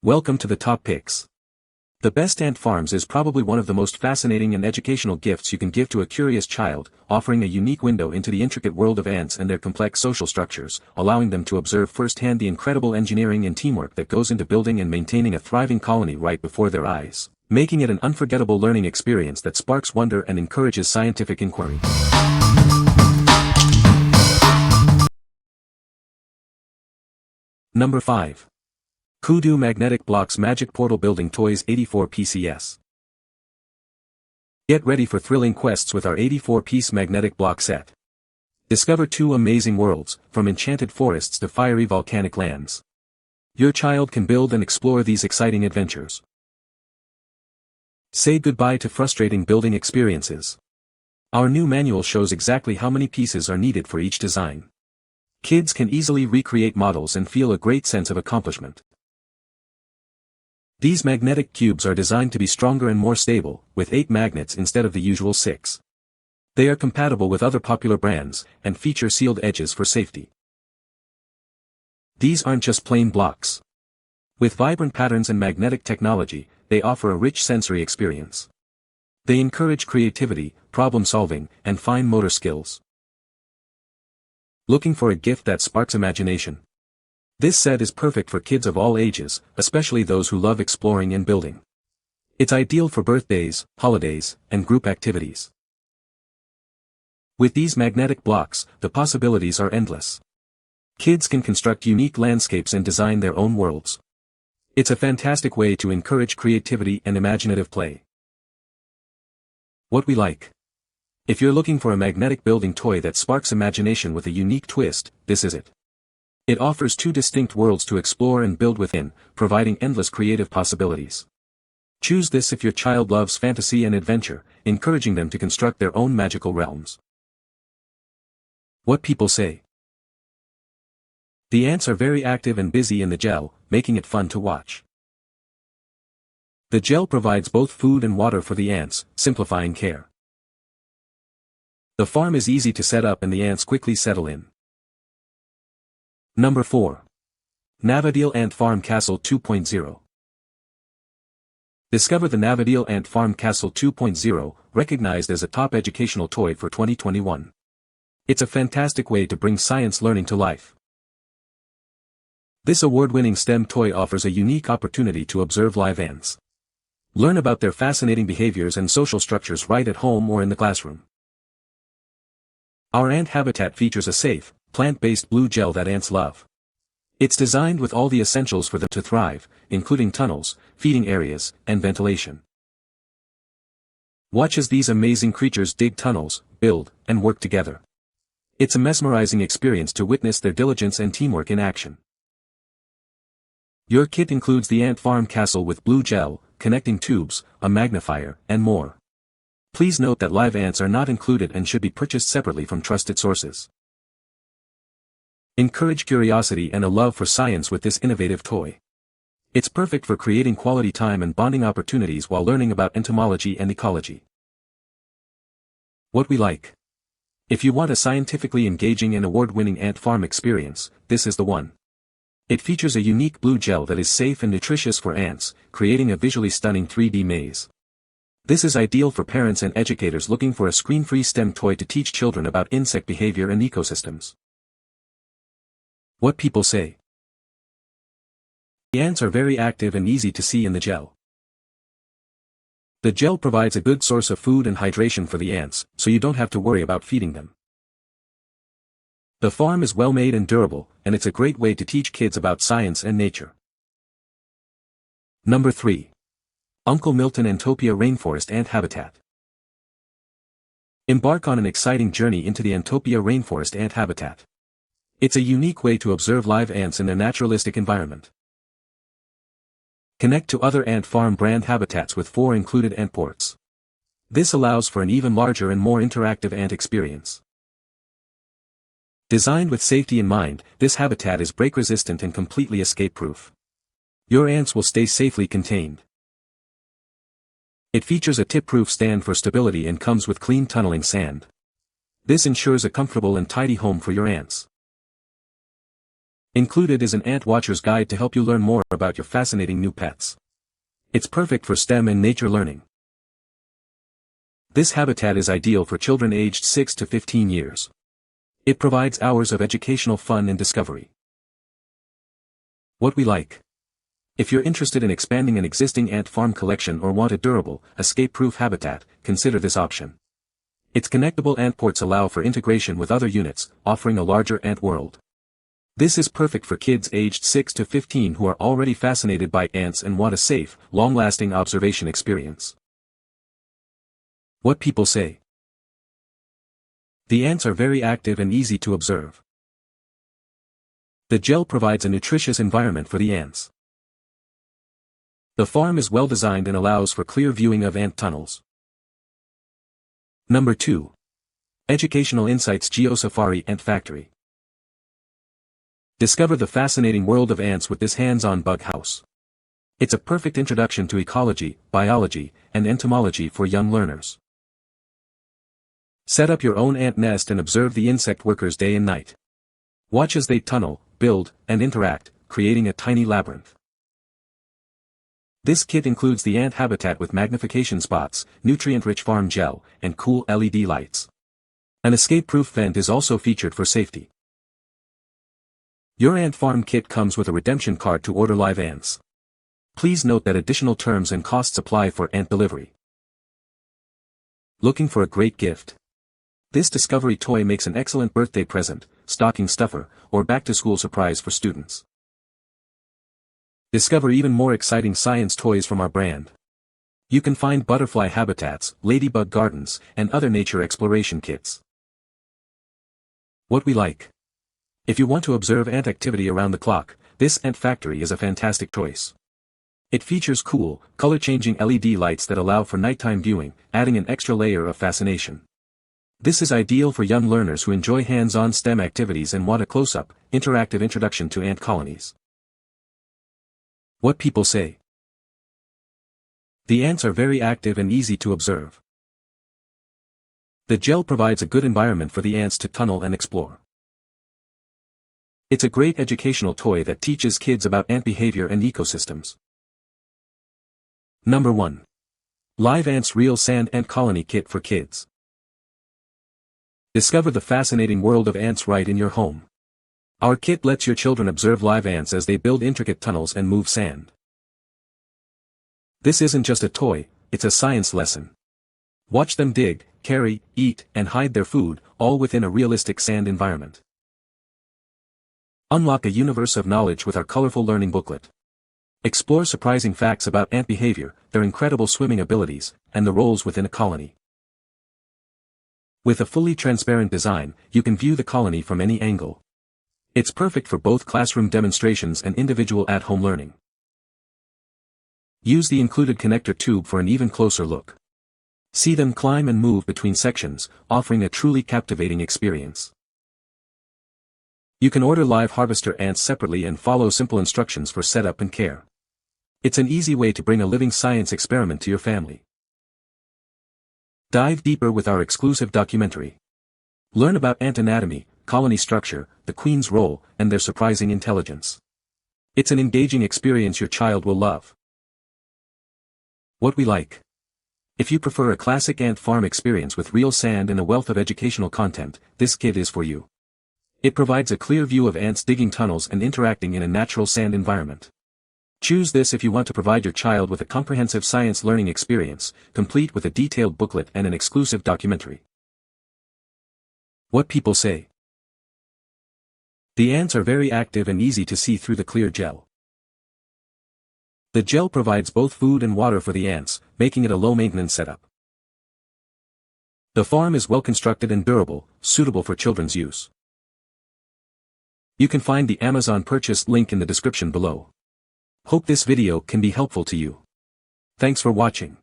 Welcome to the top picks. The best ant farms is probably one of the most fascinating and educational gifts you can give to a curious child, offering a unique window into the intricate world of ants and their complex social structures, allowing them to observe firsthand the incredible engineering and teamwork that goes into building and maintaining a thriving colony right before their eyes, making it an unforgettable learning experience that sparks wonder and encourages scientific inquiry. Number 5. Coodoo Magnetic Blocks Magic Portal Building Toys 84 PCS. Get ready for thrilling quests with our 84-piece magnetic block set. Discover two amazing worlds, from enchanted forests to fiery volcanic lands. Your child can build and explore these exciting adventures. Say goodbye to frustrating building experiences. Our new manual shows exactly how many pieces are needed for each design. Kids can easily recreate models and feel a great sense of accomplishment. These magnetic cubes are designed to be stronger and more stable, with 8 magnets instead of the usual 6. They are compatible with other popular brands, and feature sealed edges for safety. These aren't just plain blocks. With vibrant patterns and magnetic technology, they offer a rich sensory experience. They encourage creativity, problem-solving, and fine motor skills. Looking for a gift that sparks imagination? This set is perfect for kids of all ages, especially those who love exploring and building. It's ideal for birthdays, holidays, and group activities. With these magnetic blocks, the possibilities are endless. Kids can construct unique landscapes and design their own worlds. It's a fantastic way to encourage creativity and imaginative play. What we like. If you're looking for a magnetic building toy that sparks imagination with a unique twist, this is it. It offers 2 distinct worlds to explore and build within, providing endless creative possibilities. Choose this if your child loves fantasy and adventure, encouraging them to construct their own magical realms. What people say. The ants are very active and busy in the gel, making it fun to watch. The gel provides both food and water for the ants, simplifying care. The farm is easy to set up and the ants quickly settle in. Number 4. NAVADEAL Ant Farm Castle 2.0. Discover the NAVADEAL Ant Farm Castle 2.0, recognized as a top educational toy for 2021. It's a fantastic way to bring science learning to life. This award-winning STEM toy offers a unique opportunity to observe live ants. Learn about their fascinating behaviors and social structures right at home or in the classroom. Our ant habitat features a safe, plant-based blue gel that ants love. It's designed with all the essentials for them to thrive, including tunnels, feeding areas, and ventilation. Watch as these amazing creatures dig tunnels, build, and work together. It's a mesmerizing experience to witness their diligence and teamwork in action. Your kit includes the ant farm castle with blue gel, connecting tubes, a magnifier, and more. Please note that live ants are not included and should be purchased separately from trusted sources. Encourage curiosity and a love for science with this innovative toy. It's perfect for creating quality time and bonding opportunities while learning about entomology and ecology. What we like. If you want a scientifically engaging and award-winning ant farm experience, this is the one. It features a unique blue gel that is safe and nutritious for ants, creating a visually stunning 3D maze. This is ideal for parents and educators looking for a screen-free STEM toy to teach children about insect behavior and ecosystems. What people say. The ants are very active and easy to see in the gel. The gel provides a good source of food and hydration for the ants, so you don't have to worry about feeding them. The farm is well made and durable, and it's a great way to teach kids about science and nature. Number 3. Uncle Milton Antopia Rainforest Ant Habitat. Embark on an exciting journey into the Antopia Rainforest ant habitat. It's a unique way to observe live ants in their naturalistic environment. Connect to other ant farm brand habitats with 4 included ant ports. This allows for an even larger and more interactive ant experience. Designed with safety in mind, this habitat is break-resistant and completely escape-proof. Your ants will stay safely contained. It features a tip-proof stand for stability and comes with clean tunneling sand. This ensures a comfortable and tidy home for your ants. Included is an ant watcher's guide to help you learn more about your fascinating new pets. It's perfect for STEM and nature learning. This habitat is ideal for children aged 6 to 15 years. It provides hours of educational fun and discovery. What we like. If you're interested in expanding an existing ant farm collection or want a durable, escape-proof habitat, consider this option. Its connectable ant ports allow for integration with other units, offering a larger ant world. This is perfect for kids aged 6 to 15 who are already fascinated by ants and want a safe, long-lasting observation experience. What people say. The ants are very active and easy to observe. The gel provides a nutritious environment for the ants. The farm is well designed and allows for clear viewing of ant tunnels. Number 2. Educational Insights GeoSafari Ant Factory. Discover the fascinating world of ants with this hands-on bug house. It's a perfect introduction to ecology, biology, and entomology for young learners. Set up your own ant nest and observe the insect workers day and night. Watch as they tunnel, build, and interact, creating a tiny labyrinth. This kit includes the ant habitat with magnification spots, nutrient-rich farm gel, and cool LED lights. An escape-proof vent is also featured for safety. Your ant farm kit comes with a redemption card to order live ants. Please note that additional terms and costs apply for ant delivery. Looking for a great gift? This Discovery toy makes an excellent birthday present, stocking stuffer, or back-to-school surprise for students. Discover even more exciting science toys from our brand. You can find butterfly habitats, ladybug gardens, and other nature exploration kits. What we like. If you want to observe ant activity around the clock, this ant factory is a fantastic choice. It features cool, color-changing LED lights that allow for nighttime viewing, adding an extra layer of fascination. This is ideal for young learners who enjoy hands-on STEM activities and want a close-up, interactive introduction to ant colonies. What people say. The ants are very active and easy to observe. The gel provides a good environment for the ants to tunnel and explore. It's a great educational toy that teaches kids about ant behavior and ecosystems. Number 1. Live Ants Real Sand Ant Colony Kit for Kids. Discover the fascinating world of ants right in your home. Our kit lets your children observe live ants as they build intricate tunnels and move sand. This isn't just a toy, it's a science lesson. Watch them dig, carry, eat, and hide their food, all within a realistic sand environment. Unlock a universe of knowledge with our colorful learning booklet. Explore surprising facts about ant behavior, their incredible swimming abilities, and the roles within a colony. With a fully transparent design, you can view the colony from any angle. It's perfect for both classroom demonstrations and individual at-home learning. Use the included connector tube for an even closer look. See them climb and move between sections, offering a truly captivating experience. You can order live harvester ants separately and follow simple instructions for setup and care. It's an easy way to bring a living science experiment to your family. Dive deeper with our exclusive documentary. Learn about ant anatomy, colony structure, the queen's role, and their surprising intelligence. It's an engaging experience your child will love. What we like. If you prefer a classic ant farm experience with real sand and a wealth of educational content, this kit is for you. It provides a clear view of ants digging tunnels and interacting in a natural sand environment. Choose this if you want to provide your child with a comprehensive science learning experience, complete with a detailed booklet and an exclusive documentary. What people say. The ants are very active and easy to see through the clear gel. The gel provides both food and water for the ants, making it a low-maintenance setup. The farm is well constructed and durable, suitable for children's use. You can find the Amazon purchase link in the description below. Hope this video can be helpful to you. Thanks for watching.